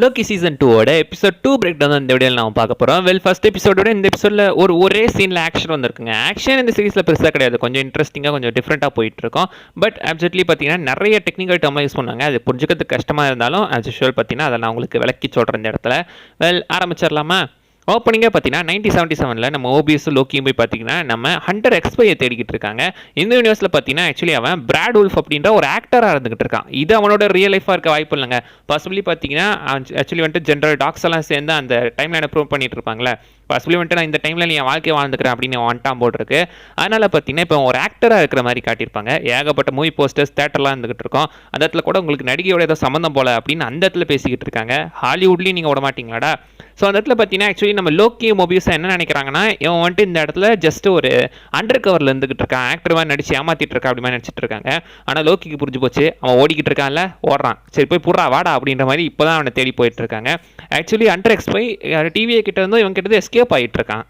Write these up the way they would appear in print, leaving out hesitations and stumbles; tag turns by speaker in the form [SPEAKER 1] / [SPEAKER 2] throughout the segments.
[SPEAKER 1] Loki season 2 episode 2 break down இந்த வீடியோவில் நம்ம பார்க்க போகிறோம். ஃபர்ஸ்ட் எபிசோடோட இந்த எபிசோடில் ஒரே சீனில் ஆக்ஷன் வந்துருக்குங்க. ஆக்ஷன் இந்த சீரிஸில் பெருசாக கிடையாது, கொஞ்சம் இன்ட்ரெஸ்டிங்காக கொஞ்சம் டிஃப்ரெண்ட்டாக போயிட்டு இருக்கோம். பட் அப்செட்லி பார்த்தீங்கன்னா நிறைய டெக்னிக்கல் டேர்ம்லாம் யூஸ் பண்ணாங்க. அது புரிஞ்சுக்கிறதுக்கு கஷ்டமாக இருந்தாலும் ஆஸ் யூஷுவல் பார்த்தீங்கன்னா அதை நான் உங்களுக்கு விளக்கி சொல்கிறேன் இந்த இடத்துல. ஆரம்பிச்சிடலாமா? ஓப்பனிங்காக பார்த்தீங்கன்னா 1977 நம்ம ஓபிஎஸ் லோக்கியும் போய் பார்த்தீங்கன்னா நம்ம ஹண்டர் எக்ஸ்பையை தேடிக்கிட்டு இருக்காங்க. இந்த யூனிவர்ஸில் பார்த்தீங்கன்னா ஆக்சுவலி அவன் பிராட் உல்ஃப் அப்படின்ற ஒரு ஆக்டராக இருந்துகிட்டு இருக்கான். இது அவனோட ரியல் லைஃபாக இருக்க வாய்ப்பு இல்லைங்க. பாசிபிளி பார்த்தீங்கன்னா ஆக்சுவலி வந்துட்டு ஜென்ரல் டாக்ஸ் எல்லாம் சேர்ந்து அந்த டைம்லைனை ப்ரூவ் பண்ணிட்டு இருப்பாங்களே, பாசிபிளி வந்துட்டு நான் இந்த டைமில் நீ வாழ்க்கை வாழ்ந்துக்கிறேன் அப்படின்னு வந்துட்டான் போட்டிருக்கு. அதனால் பார்த்தீங்கன்னா இப்போ ஒரு ஆக்டராக இருக்கிற மாதிரி காட்டியிருப்பாங்க. ஏகப்பட்ட மூவி போஸ்டர்ஸ் தேட்டர்லாம் இருந்துகிட்டு இருக்கோம். அந்த இடத்துல கூட உங்களுக்கு நடிகையோட ஏதோ சம்மந்தம் போல அப்படின்னு அந்த இடத்துல பேசிக்கிட்டு இருக்காங்க. ஹாலிவுட்லேயும் நீங்கள் விட மாட்டீங்களாடா. ஸோ அந்த இடத்துல பார்த்தீங்கன்னா ஆக்சுவலி நம்ம லோக்கி மொபியூஸை என்ன நினைக்கிறாங்கன்னா, இவன் வந்துட்டு இந்த இடத்துல ஜஸ்ட் ஒரு அண்டர் கவரில் இருந்துகிட்டு இருக்கான், ஆக்டர் மாதிரி நடிச்சு ஏமாத்திட்டு இருக்கா அப்படி மாதிரி நடிச்சிட்டு இருக்காங்க. ஆனால் லோக்கிக்கு புரிஞ்சு போச்சு, அவன் ஓடிக்கிட்டு இருக்கான்ல, ஓடுறான், சரி போய் புறா வாடா அப்படின்ற மாதிரி இப்போ தான் அவனை தேடி போயிட்டு இருக்காங்க. ஆக்சுவலி அண்டர் எக்ஸ்பை டிவியை கிட்ட இருந்தும் இவன் கிட்ட எஸ்கேப் ஆகிட்டு இருக்கான்.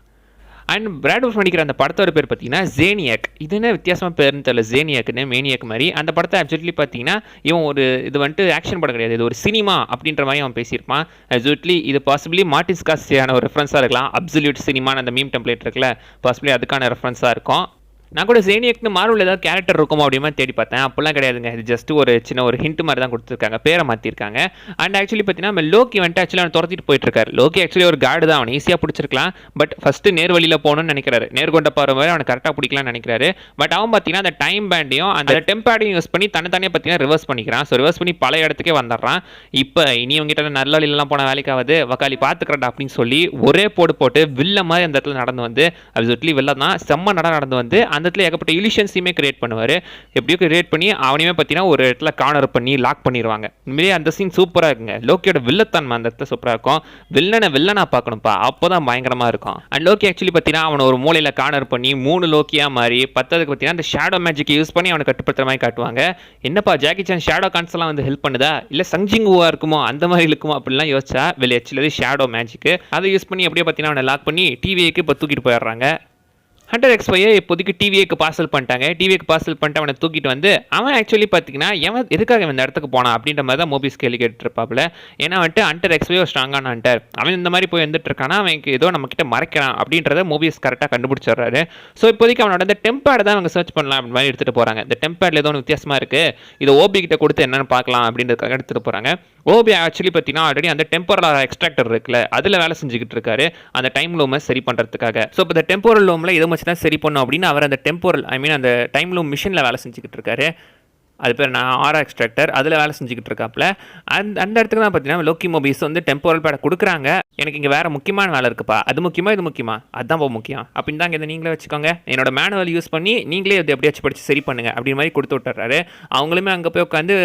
[SPEAKER 1] அண்ட் பிராட் உல்ஃப் நடிக்கிற அந்த படத்தோட பேர் பார்த்தீங்கன்னா ஜேனியக். இது என்ன வித்தியாசமாக பேருன்னு தெரியல, ஜேனியக்னு மேனியக் மாதிரி. அந்த படத்தை ஆக்சுவலி பார்த்தீங்கன்னா இவன் ஒரு இது வந்துட்டு ஆக்ஷன் படம் கிடையாது, இது ஒரு சினிமா அப்படின்ற மாதிரி அவன் பேசியிருப்பான். ஆக்சுவலி இது பாசிபிளி மார்ட்டின் ஸ்கார்செஸேயான ஒரு ரெஃபரன்ஸாக இருக்கலாம். அப்சல்யூட் சினிமான்னு அந்த மீம் டெம்ப்ளேட் இருக்குல்ல, பாசிபிளி அதுக்கான ரெஃபரன்ஸாக இருக்கும். நான் கூட ஜேனியக்னு மார்வல் ஏதாவது கேரக்டர் இருக்குமோ அப்படிமா தேடி பார்த்தேன், அப்போல்லாம் கிடையாதுங்க. இது ஜஸ்ட் ஒரு சின்ன ஒரு ஹிண்ட் மாதிரி தான் கொடுத்துருக்காங்க, பேரை மாற்றிருக்காங்க. அண்ட் ஆக்சுவலி பார்த்தீங்கன்னா நம்ம லோக்கி வந்துட்டு ஆக்சுவலி அவன் துரத்திட்டு போயிட்டு இருக்காரு. லோக்கி ஆக்சுவலி ஒரு கார்டு தான், அவனை ஈஸியாக பிடிச்சிருக்கலாம். பட் ஃபஸ்ட்டு நேர் வழியில் போகணும்னு நினைக்கிறாரு, நேர்கொண்ட பாரு மாதிரி அவனை கரெக்டாக பிடிக்கலாம்னு நினைக்கிறாரு. பட் அவன் பார்த்தீங்கன்னா அந்த டைம் பேண்டையும் அந்த டெம்பேடையும் யூஸ் பண்ணி தனித்தனியே பார்த்தீங்கன்னா ரிவர்ஸ் பண்ணிக்கிறான். ஸோ ரிவர்ஸ் பண்ணி பல இடத்துக்கே வந்துடுறான். இப்போ இனி அவங்ககிட்ட நல்ல வழியிலலாம் போன வேலைக்காவது வக்காலி பார்த்துக்கிறடா அப்படின்னு சொல்லி ஒரே போட்டு வில்ல மாதிரி அந்த இடத்துல நடந்து வந்து, அது சொல்லி வில்ல தான் செம்ம நடந்து வந்து அந்த இடத்துல ஏகப்பட்ட இலிஷன் சீமே கிரியேட் பண்ணுவார். எப்படியோ கிரியேட் பண்ணி அவனையுமே பார்த்தீங்கன்னா ஒரு இடத்துல கார்னர் பண்ணி லாக் பண்ணிடுவாங்க. இனிமேலே அந்த சீன் சூப்பராக இருக்குங்க. லோக்கியோட வில்லத்தன்மை அந்த இடத்துல சூப்பராக இருக்கும். வில்லனா பார்க்கணும்ப்பா, அப்போ தான் பயங்கரமாக இருக்கும். அண்ட் லோக்கி ஆக்சுவலி பார்த்தீங்கன்னா அவனை ஒரு மூலையில் கார்னர் பண்ணி 3 லோக்கியாக மாறி பத்ததுக்கு பார்த்தீங்கன்னா அந்த ஷேடோ மேஜிக் யூஸ் பண்ணி அவனை கட்டுப்படுத்துற மாதிரி காட்டுவாங்க. என்னப்பா ஜாக்கி சான் ஷேடோ கான்ஸ்லாம் வந்து ஹெல்ப் பண்ணுதா, இல்லை சங்ஜிங்குவா இருக்குமோ அந்த மாதிரி இருக்குமோ அப்படிலாம் யோசிச்சா வெளியே ஆக்சுவலி ஷேடோ மேஜிக் அதை யூஸ் பண்ணி அப்படியே பார்த்தீங்கன்னா அவனை லாக் பண்ணி டிவிக்கு இப்போ தூக்கிட்டு போயிடுறாங்க. ஹண்டர் எக்ஸ்பையை இப்போதைக்கு டிவிக்கு பார்சல் பண்ணிட்டாங்க. டிவிக்கு பார்சல் பண்ணிட்டு அவனை தூக்கிட்டு வந்து அவன் ஆக்சுவலி பார்த்தீங்கன்னா எதுக்காக இந்த இடத்துக்கு போனான் அப்படின்ற மாதிரி தான் மோபிஸ் கேள்வி கேட்டுருப்பாப்புல. ஏன்னா வந்துட்டு ஹண்டர் எக்ஸ்பை ஒரு ஸ்ட்ராங்கான ஹண்டர், அவன் இந்த மாதிரி போய் வந்துட்டு இருக்கானா, அவனுக்கு ஏதோ நம்ம கிட்ட மறைக்கிறான் அப்படின்றத மோபிஸ் கரெக்டாக கண்டுபிடிச்சிடுறாரு. ஸோ இப்போதைக்கு அவனோட இந்த டெம்பேட் தான் அவங்க சர்ச் பண்ணலாம் அப்படி மாதிரி எடுத்துகிட்டு போகிறாங்க. இந்த டெம்பேட்ல ஏதோ ஒன்று வித்தியாசமாக இருக்குது, இதை ஓபி கிட்ட கொடுத்து என்னென்னு பார்க்கலாம் அப்படின்றதுக்காக எடுத்துகிட்டு போகிறாங்க. ஓபி ஆக்சுவலி பார்த்தீங்கன்னா ஆல்ரெடி அந்த டெம்போரல் எக்ஸ்ட்ராக்டர் இருக்குல்ல, அதில் வேலை செஞ்சுக்கிட்டு இருக்காரு அந்த டைம் லூமை சரி பண்ணுறதுக்காக. ஸோ இப்போ இந்த டெம்போரல் லூமில் இதை வச்சு தான் சரி பண்ணும் அப்படின்னு அவர் அந்த டெம்போரல் அந்த டைம் லூம் மிஷினில் வேலை செஞ்சுக்கிட்டு இருக்காரு. அது பேர் ஆரா எக்ஸ்ட்ராக்டர், அதில் வேலை செஞ்சுக்கிட்டு இருக்காப்புல. அந்த இடத்துக்கு தான் பார்த்தீங்கன்னா லோக்கி மொபைல்ஸ் வந்து டெம்போரல் பேடை கொடுக்குறாங்க. எனக்கு இங்கே வேறு முக்கியமான வேலை இருக்குப்பா, அது முக்கியமாக இது முக்கியமா, அதுதான் ரொம்ப முக்கியம் அப்படின்னு தாங்க இதை நீங்களே வச்சுக்கோங்க, என்னோட மேனுவல் யூஸ் பண்ணி நீங்களே இது எப்படியாச்சும் படித்து சரி பண்ணுங்க அப்படி மாதிரி கொடுத்து விட்டுறாரு. அவங்களுமே அங்கே போய் உட்காந்து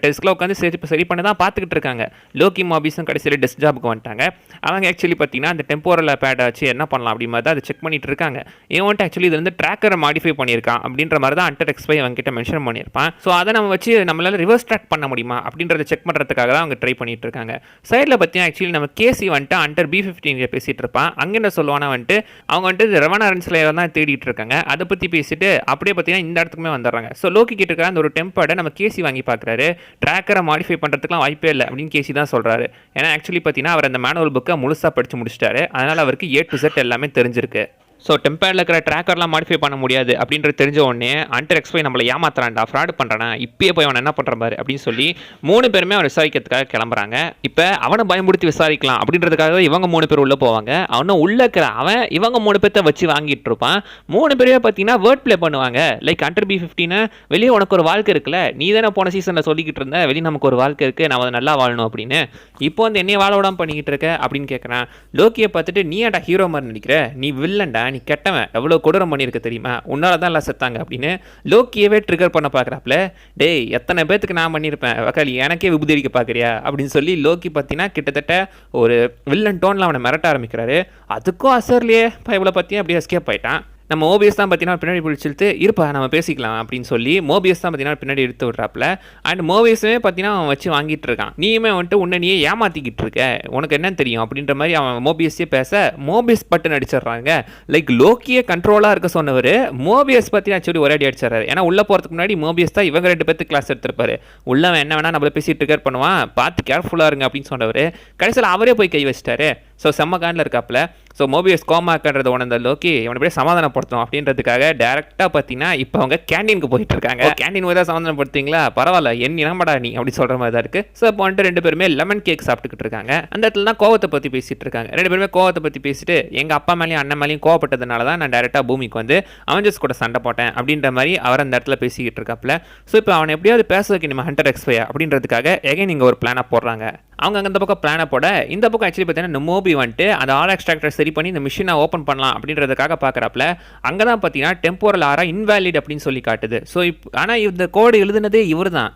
[SPEAKER 1] டெஸ்கில் உட்காந்து சரி பண்ண தான் பார்த்துக்கிட்டு இருக்காங்க. லோக்கி மொபைல்ஸும் கடைசியில் டெஸ்க் ஜாபுக்கு வந்துட்டாங்க. அவங்க ஆக்சுவலி பார்த்தீங்கன்னா அந்த டெம்போரல் பேடை வச்சு என்ன பண்ணலாம் அப்படி மாதிரி தான் அதை செக் பண்ணிட்டு இருக்காங்க. இவன் வந்துட்டு ஆக்சுவலி இது வந்து ட்ராக்கரை மாடிஃபை பண்ணியிருக்கான் அப்படின்ற மாதிரி தான் ஹண்டர் எக்ஸ்பை அவங்க கிட்ட மென்ஷன் பண்ணியிருப்பான். ஸோ அதை நம்ம வச்சு நம்மளால ரிவர்ஸ் ட்ராக் பண்ண முடியுமா அப்படின்றத செக் பண்ணுறதுக்காக தான் அவங்க ட்ரை பண்ணிட்டு இருக்காங்க. சைடில் பார்த்தீங்கன்னா ஆக்சுவலி நம்ம கேசி வந்துட்டு அண்டர் B-15 பேசிட்டு இருப்பான். அங்கே என்ன சொல்லுவானா வந்துட்டு அவங்க வந்துட்டு ரெவனாரன்ஸ்ல தான் தேடிட்டு இருக்காங்க. அதை பற்றி பேசிட்டு அப்படியே பார்த்தீங்கன்னா இந்த இடத்துக்குமே வந்துடுறாங்க. ஸோ லோக்கி கிட்ட இருக்கிற அந்த ஒரு டெம்பேடை நம்ம கேசி வாங்கி பார்க்குறாரு. ட்ராக்கரை மாடிஃபை பண்ணுறதுக்குலாம் வாய்ப்பே இல்லை அப்படின்னு கேசி தான் சொல்கிறாரு. ஏன்னா ஆக்சுவலி பார்த்தீங்கன்னா அவர் அந்த மேனுவல் புக்கை முழுசாக படித்து முடிச்சிட்டாரு. அதனால் அவருக்கு A to Z எல்லாமே தெரிஞ்சிருக்கு. ஸோ டெம்பேடில் இருக்கிற ட்ராக்கர்லாம் மாடிஃபை பண்ண முடியாது அப்படின்றது தெரிஞ்ச உடனே ஹண்டர் எக்ஸ்பை நம்மளை ஏமாத்துறான்டா, ஃப்ராட் பண்ணுறானா, இப்பயே போய் அவனை என்ன பண்ணுறான் பாரு அப்படின்னு சொல்லி 3 பேருமே அவனை விசாரிக்கிறதுக்காக கிளம்புறாங்க. இப்போ அவனை பயன்படுத்தி விசாரிக்கலாம் அப்படின்றதுக்காக இவங்க 3 பேர் உள்ளே போவாங்க. அவனை உள்ளே இருக்கிற அவன் இவங்க 3 பேர்த்த வச்சு வாங்கிட்டு இருப்பான். 3 பேரையும் பார்த்தீங்கன்னா வேர்ட் ப்ளே பண்ணுவாங்க. லைக் ஹண்டர் B-15 வெளியே உனக்கு ஒரு வாழ்க்கை இருக்குல்ல, நீ தானே போன சீசனில் சொல்லிக்கிட்டு இருந்த வெளியே நமக்கு ஒரு வாழ்க்கை இருக்குது, நான் அதை நல்லா வாழணும் அப்படின்னு, இப்போ வந்து என்னைய வாழ விடாமல் பண்ணிக்கிட்டு இருக்க அப்படின்னு கேட்குறான். லோக்கியை பார்த்துட்டு நீ ஏன்டா ஹீரோ மாதிரி நினைக்கிற, நீ வில்லன்டா, நீ கெட்டவன், எவ்வளோ கொடூரம் பண்ணியிருக்க தெரியுமா, உன்னால தான் எல்லாம் செத்தாங்க அப்படின்னு லோக்கியவே ட்ரிகர் பண்ண பார்க்குறாப்புல. டேய் எத்தனை பேத்துக்கு நான் பண்ணியிருப்பேன் வக்காலி, எனக்கே விபூதிக்க பார்க்குறியா அப்படின்னு சொல்லி லோக்கி பார்த்தீங்கன்னா கிட்டத்தட்ட ஒரு வில்லன் டோனில் அவனை மிரட்ட ஆரம்பிக்கிறாரு. அதுக்கும் அசர்லையே இவ்வளோ பற்றியும் அப்படியே எஸ்கேப் ஆயிட்டான். நம்ம ஓபிஎஸ் தான் பார்த்தீங்கன்னா பின்னாடி பிடிச்சிட்டு இருப்பா நம்ம பேசிக்கலாம் அப்படின்னு சொல்லி மோபியஸ் தான் பார்த்தீங்கன்னா பின்னாடி எடுத்து விட்றாப்புல. அண்ட் மோபியஸுமே பார்த்தீங்கன்னா அவன் வச்சு வாங்கிட்டு இருக்கான். நீயுமே வந்துட்டு உன்னை நீயே ஏமாற்றிக்கிட்டு இருக்க, உனக்கு என்ன தெரியும் அப்படின்ற மாதிரி அவன் மோபியஸே பேச மோபியஸ் பட்டு நடிச்சிடுறாங்க. லைக் லோக்கியே கண்ட்ரோலாக இருக்க சொன்னவர் மோபியஸ் பற்றி ஆக்சுவலி ஒரே அடி அடிச்சிடறாரு. ஏன்னா உள்ளே போகிறதுக்கு முன்னாடி மோபியஸ் தான் இவங்க 2 பேருக்கு கிளாஸ் எடுத்திருப்பாரு. உள்ளவன் என்ன வேணா நம்மளை பேசிட்டு இருக்கார் பண்ணுவான், பார்த்து கேர்ஃபுல்லாக இருங்க அப்படின்னு சொன்னவர் கடைசியில் அவரே போய் கை வச்சிட்டாரு. ஸோ செம்ம காண்டில் இருக்காப்புல. ஸோ மோபியஸ் கோமாக்கன்றத உணர்ந்த லோக்கி இவனை அப்படியே சமாதானப்படுத்தும் அப்படின்றதுக்காக டேரெக்டாக பார்த்தீங்கன்னா இப்போ அவங்க கேண்டீனுக்கு போயிட்டு இருக்காங்க. கேண்டீன் போய் தான் சமாதானப்படுத்திங்களா, பரவாயில்ல என் இனமடா நீ அப்படி சொல்கிற மாதிரி தான் இருக்குது. ஸோ இப்போ வந்துட்டு 2 பேருமே லெமன் கேக் சாப்பிட்டுக்கிட்டு இருக்காங்க. அந்த இடத்துல தான் கோவத்தை பற்றி பேசிகிட்டு இருக்காங்க. 2 பேருமே கோவத்தை பற்றி பேசிட்டு எங்கள் அப்பா மேலேயும் அண்ணன் மேலேயும் கோவப்பட்டதுனால தான் நான் டேரெக்டாக பூமிக்கு வந்து அவெஞ்சர்ஸ் கூட சண்டை போட்டேன் அப்படின்ற மாதிரி அவர் அந்த இடத்துல பேசிக்கிட்டு இருக்காப்புல. ஸோ இப்போ அவனை எப்படியாவது பேச வைக்கணும் ஹண்டர் எக்ஸ்பை அப்படின்றதுக்காக எகைன் இங்கே ஒரு பிளானை போடுறாங்க. அவங்க அங்கே இந்த பக்கம் பிளானை போட இந்த பக்கம் ஆக்சுவலி பார்த்தீங்கன்னா இந்த மோபி வந்துட்டு அந்த ஆல் எக்ஸ்ட்ராக்டர் சரி பண்ணி இந்த மிஷினை ஓப்பன் பண்ணலாம் அப்படின்றதுக்காக பார்க்குறாப்புல. அங்கே தான் பார்த்தீங்கன்னா டெம்போரல் ஆரா இன்வாலிட் அப்படின்னு சொல்லி காட்டுது. ஸோ ஆனால் இந்த கோடு எழுதுனதே இவர் தான்.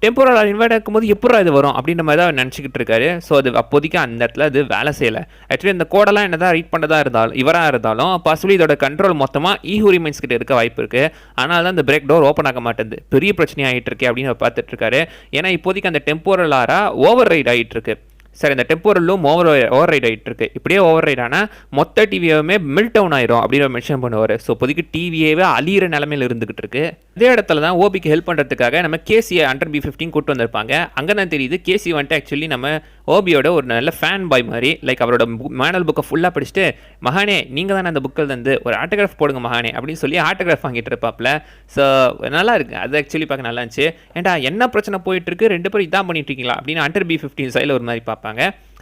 [SPEAKER 1] டெம்போரல் இன்வைட் ஆகும்போது எப்போ இது வரும் அப்படின்ற மாதிரி தான் நினச்சிக்கிட்டு இருக்காரு. ஸோ அது அப்போதைக்கு அந்த இடத்துல அது வேலை செய்யலை. ஆக்சுவலி இந்த கோடெல்லாம் என்ன தான் ரீட் பண்ணதாக இருந்தாலும் இவராக இருந்தாலும் பாசிபிளி இதோட கண்ட்ரோல் மொத்தமாக ஈஹூரிமைன்ஸ் கிட்ட இருக்க வாய்ப்பு இருக்குது. ஆனால் தான் இந்த பிரேக் டோர் ஓப்பன் ஆக மாட்டேங்குது, பெரிய பிரச்சனையாகிட்டு இருக்கு அப்படின்னு பார்த்துட்டு இருக்காரு. ஏன்னா இப்போதைக்கு அந்த டெம்போரல் ஆரா ஓவர் ரைட் ஆகிட்டு இருக்கு. சரி, இந்த டெம்போரலும் ஓவர் ரைட் ஆகிட்டு இருக்கு. இப்படியே ஓவர் ரைட் ஆனால் மொத்த டிவியுமே மில் டவுன் ஆயிரும் அப்படின்னு மென்ஷன் பண்ணுவார். ஸோ இப்போதைக்கு டிவியே அழியிற நிலமையில் இருந்துகிட்டு இருக்கு. இதே இடத்துல தான் ஓபிக்கு ஹெல்ப் பண்ணுறதுக்காக நம்ம கேசியை அண்டர் B15 கூட்டு வந்திருப்பாங்க. அங்கே தான் தெரியுது கேசி வந்துட்டு ஆக்சுவலி நம்ம ஓபியோட ஒரு நல்ல ஃபேன் பாய் மாதிரி. லைக் அவரோட மேனல் புக்கை ஃபுல்லாக படிச்சுட்டு மகானே நீங்கள் தானே அந்த புக்கில் வந்து ஒரு ஆட்டோகிராஃப் போடுங்க மகானே அப்படின்னு சொல்லி ஆட்டோகிராஃப் வாங்கிட்டு இருப்பாப்ல. ஸோ நல்லா இருக்கு, அது ஆக்சுவலி பார்க்க நல்லா இருந்துச்சு. ஏன்டா என்ன பிரச்சனை போயிட்டு இருக்கு, 2 பேரும் இதான் பண்ணிட்டு இருக்கீங்களா அப்படின்னு அண்டர் B15 சைடில் ஒரு மாதிரி பார்ப்பாங்க.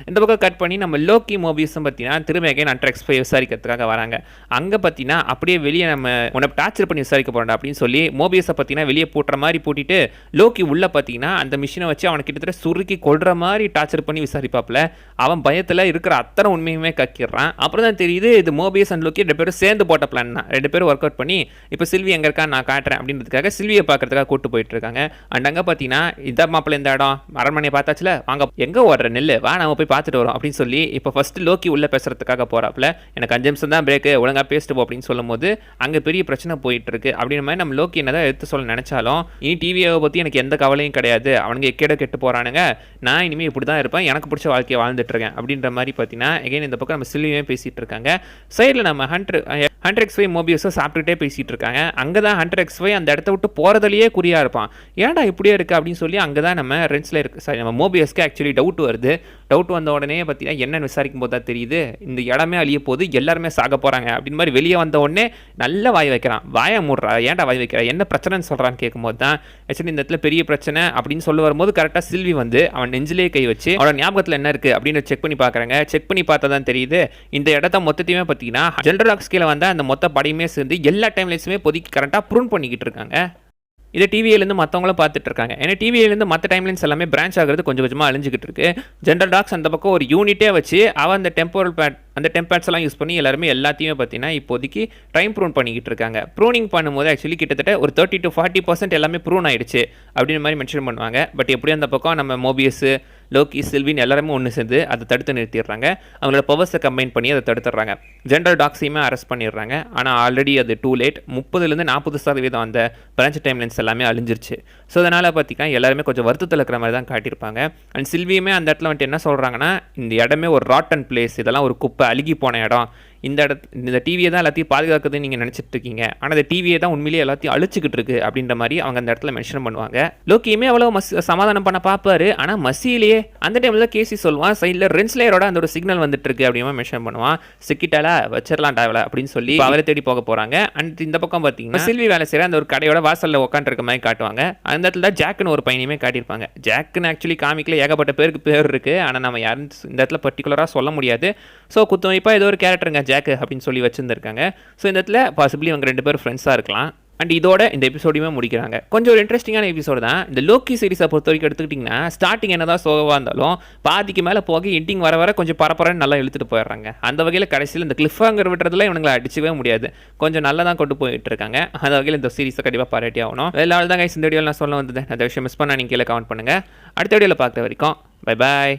[SPEAKER 1] இந்த பக்கம் கட் பண்ணி நம்ம லோக்கி மோபியஸும் பார்த்தீங்கன்னா திரும்ப அகைன் அண்டர் எக்ஸ்பை விசாரிக்கிறதுக்காக வராங்க. அங்கே பார்த்தீங்கன்னா அப்படியே வெளியே நம்ம உன்னை டார்ச்சர் பண்ணி விசாரிக்க போகிறோம் அப்படின்னு சொல்லி மோபியஸை பார்த்தீங்கன்னா வெளியே போட்டுற மாதிரி போட்டிட்டு லோக்கி உள்ளே பார்த்தீங்கன்னா அந்த மிஷினை வச்சு அவனை கிட்டத்தட்ட சுருக்கி கொள்ற மாதிரி டார்ச்சர் பண்ணி விசாரிப்பாப்புல. அவன் பயத்தில் இருக்கிற அத்தனை உண்மையுமே கக்கிடுறான். அப்புறம் தான் தெரியுது இது மோபியஸ் அண்ட் லோக்கி 2 பேரும் சேர்ந்து போட்ட பிளான் தான். 2 பேரும் ஒர்க் அவுட் பண்ணி இப்போ சில்வி எங்கே இருக்கா நான் காட்டுறேன் அப்படின்றதுக்காக சில்வியை பார்க்கறதுக்காக கூட்டு போயிட்டு இருக்காங்க. அண்ட் அங்கே பார்த்தீங்கன்னா இதான் மாப்பிள்ள இந்த இடம் அரண்மனையை பார்த்தாச்சுல, வாங்க எங்கே ஓடுற நெல் வா நம்ம போய் பார்த்துட்டு வரோம் அப்படின்னு சொல்லி இப்போ ஃபர்ஸ்ட் லோக்கி உள்ள பேசுறதுக்காக போறாப்புல. எனக்கு 5 நிமிஷம் தான் பிரேக்கு, ஒழுங்கா பேசிட்டு போ அப்படின்னு சொல்லும் போது அங்கே பெரிய பிரச்சனை போயிட்டு இருக்கு. அப்படின்ற மாதிரி நம்ம லோக்கி என்னதான் எடுத்து சொல்ல நினைச்சாலும் இனி டிவியை பற்றி எனக்கு எந்த கவலையும் கிடையாது, அவனுங்க எக்கேட கெட்டு போறானுங்க, நான் இனிமேல் இப்படி தான் இருப்பேன், எனக்கு பிடிச்ச வாழ்க்கையை வாழ்ந்துட்டு இருக்கேன் அப்படின்ற மாதிரி பார்த்தீங்கன்னா எகைன் இந்த பக்கம் நம்ம சில்வியே பேசிட்டு இருக்காங்க. சைடில் நம்ம ஹண்டர் எக்ஸ்வை மோபியஸை சாப்பிட்டுட்டே பேசிட்டு இருக்காங்க. அங்கே தான் ஹண்டர் எக்ஸ்வை அந்த இடத்த விட்டு போகிறதுலையே குறியா இருப்பான். ஏன்டா இப்படியே இருக்கு அப்படின்னு சொல்லி அங்கே தான் நம்ம ரென்ஸில் இருக்கு சாரி நம்ம மோபியஸ்க்கு ஆக்சுவலி டவுட் வருது. டவுட் வந்த உடனே பார்த்தீங்கன்னா என்னென்னு விசாரிக்கும் போது தான் தெரியுது இந்த இடமே அழிய போது, எல்லாருமே சாக போகிறாங்க அப்படின்னு மாதிரி வெளியே வந்த உடனே நல்ல வாய் வைக்கிறான். வாயை மூடுறா, ஏன்டா வாய் வைக்கிறா, என்ன பிரச்சனைன்னு சொல்கிறான்னு கேட்கும்போது தான் ஆக்சுவலி இந்த இடத்துல பெரிய பிரச்சனை அப்படின்னு சொல்ல வரும்போது கரெக்டாக சில்வி வந்து அவன் நெஞ்சிலே கை வச்சு அவனோட ஞாபகத்தில் என்ன இருக்குது அப்படின்னு செக் பண்ணி பார்க்குறாங்க. செக் பண்ணி பார்த்தா தான் தெரியுது இந்த இடத்த மொத்தத்தையுமே பார்த்தீங்கன்னா ஜெனரல் ஆக்ஸ் கீழே வந்த அந்த மொத்த படையுமே சேர்ந்து எல்லா டைம்லேயுமே பொதுக்கி கரெக்டாக ப்ரூன் பண்ணிக்கிட்டு இருக்காங்க. இதை டிவியிலேருந்து மற்றவங்களும் பார்த்துட்டு இருக்காங்க. ஏன்னா டிவியிலேருந்து மற்ற டைம்லைன்ஸ் எல்லாமே பிரான்ச் ஆகிறது கொஞ்சம் கொஞ்சமாக அழிஞ்சிக்கிட்டு இருக்கு. ஜெனரல் டாக்ஸ் அந்த பக்கம் ஒரு யூனிட்டே வச்சு அவன் அந்த டெம்போரல் பேட் அந்த டெம்பேட்ஸ் எல்லாம் யூஸ் பண்ணி எல்லாருமே எல்லாத்தையுமே பார்த்தீங்கன்னா இப்போதைக்கு டைம் ப்ரூன் பண்ணிக்கிட்டு இருக்காங்க. ப்ரூனிங் பண்ணும்போது ஆக்சுவலி கிட்டத்தட்ட ஒரு 30 to 40% எல்லாமே ப்ரூன் ஆயிடுச்சு அப்படின்னு மாதிரி மென்ஷன் பண்ணுவாங்க. பட் எப்படியும் அந்த பக்கம் நம்ம மோபியஸ் லோக்கி சில்வின் எல்லாருமே ஒன்று சேர்ந்து அதை தடுத்து நிறுத்திடுறாங்க. அவங்களோட பவர்ஸை கம்பைன் பண்ணி அதை தடுத்துடுறாங்க. ஜெனரல் டாக்ஸையுமே அரெஸ்ட் பண்ணிடுறாங்க. ஆனால் ஆல்ரெடி அது டூ லேட். 30% அந்த பிரான்ச் டைம்லைன்ஸ் எல்லாமே அழிஞ்சிருச்சு. ஸோ அதனால் பார்த்தீங்கன்னா எல்லாருமே கொஞ்சம் வருத்தத்தில் இருக்கிற மாதிரி தான் காட்டியிருப்பாங்க. அண்ட் சில்வியுமே அந்த இடத்துல வந்துட்டு என்ன சொல்கிறாங்கன்னா இந்த இடமே ஒரு ராட்டன் பிளேஸ், இதெல்லாம் ஒரு குப்பை அழுகி போன இடம், இந்த டிவியை தான் எல்லாத்தையும் பாதுகாக்குதுன்னு நீங்கள் நினச்சிட்டு இருக்கீங்க, ஆனால் இந்த டிவியை தான் உண்மையிலேயே எல்லாத்தையும் அழிச்சிக்கிட்டு இருக்கு அப்படின்ற மாதிரி அவங்க அந்த இடத்துல மென்ஷன் பண்ணுவாங்க. லோக்கியுமே அவ்வளோ சமாதானம் பண்ண பார்ப்பாரு. ஆனால் மசியிலேயே அந்த டைமில் தான் கேசி சொல்லுவான், சைடில் ரென்ஸ்லேயரோட அந்த ஒரு சிக்னல் வந்துட்டு இருக்கு அப்படின்னு மென்ஷன் பண்ணுவான். சிக்கிட்டாலா வச்சிடலாம் டாவல அப்படின்னு சொல்லி அவரை தேடி போக போகிறாங்க. அண்ட் இந்த பக்கம் பார்த்தீங்கன்னா சில்வி வேலை செய்கிற அந்த ஒரு கடையோட வாசலில் உட்காந்துருக்க மாதிரி காட்டுவாங்க. அந்த இடத்துல தான் ஜாக்குன்னு ஒரு பையனையுமே காட்டியிருப்பாங்க. ஜாக்குன்னு ஆக்சுவலி காமிக்கல ஏகப்பட்ட பேருக்கு பேர் இருக்குது, ஆனால் நம்ம யாரும் இந்த இடத்துல பர்டிகுலராக சொல்ல முடியாது. ஸோ குத்துமைப்பாக ஏதோ ஒரு கேரக்டருங்க ஜாக்கு அப்படின்னு சொல்லி வச்சுருந்துருக்காங்க. ஸோ இந்த இடத்துல பாசிபிளி அவங்க 2 பேரும் ஃப்ரெண்ட்ஸாக இருக்கலாம். அண்ட் இதோட இந்த எபிசோடையுமே முடிக்கிறாங்க. கொஞ்சம் ஒரு இன்ட்ரெஸ்டிங்கான எபிசோடு தான். இந்த லோக்கி சீரிஸை பொறுத்த வரைக்கும் எடுத்துக்கிட்டிங்கன்னா ஸ்டார்டிங் என்னதான் சோகவாக இருந்தாலும் பாதிக்கு மேலே போக எண்டிங் வர கொஞ்சம் பரப்பரன்னு நல்லா இழுத்துட்டு போயிடுறாங்க. அந்த வகையில் கடைசியில் இந்த கிளிஃபாங்கர் விட்டுறதுல இவங்களை அடிச்சுக்கவே முடியாது, கொஞ்சம் நல்லா தான் கொண்டு போயிட்டு இருக்காங்க. அந்த வகையில் இந்த சீரிஸை கண்டிப்பாக பாராட்டி ஆகணும். எல்லாரும் தான் கைஸ் இந்த வீடியோவில் நான் சொல்ல வந்தது. அந்த விஷயம் மிஸ் பண்ணால் நீங்கள் கீழே கமெண்ட் பண்ணுங்கள். அடுத்த வீடியோவில் பார்க்குற வரைக்கும் பை பாய்.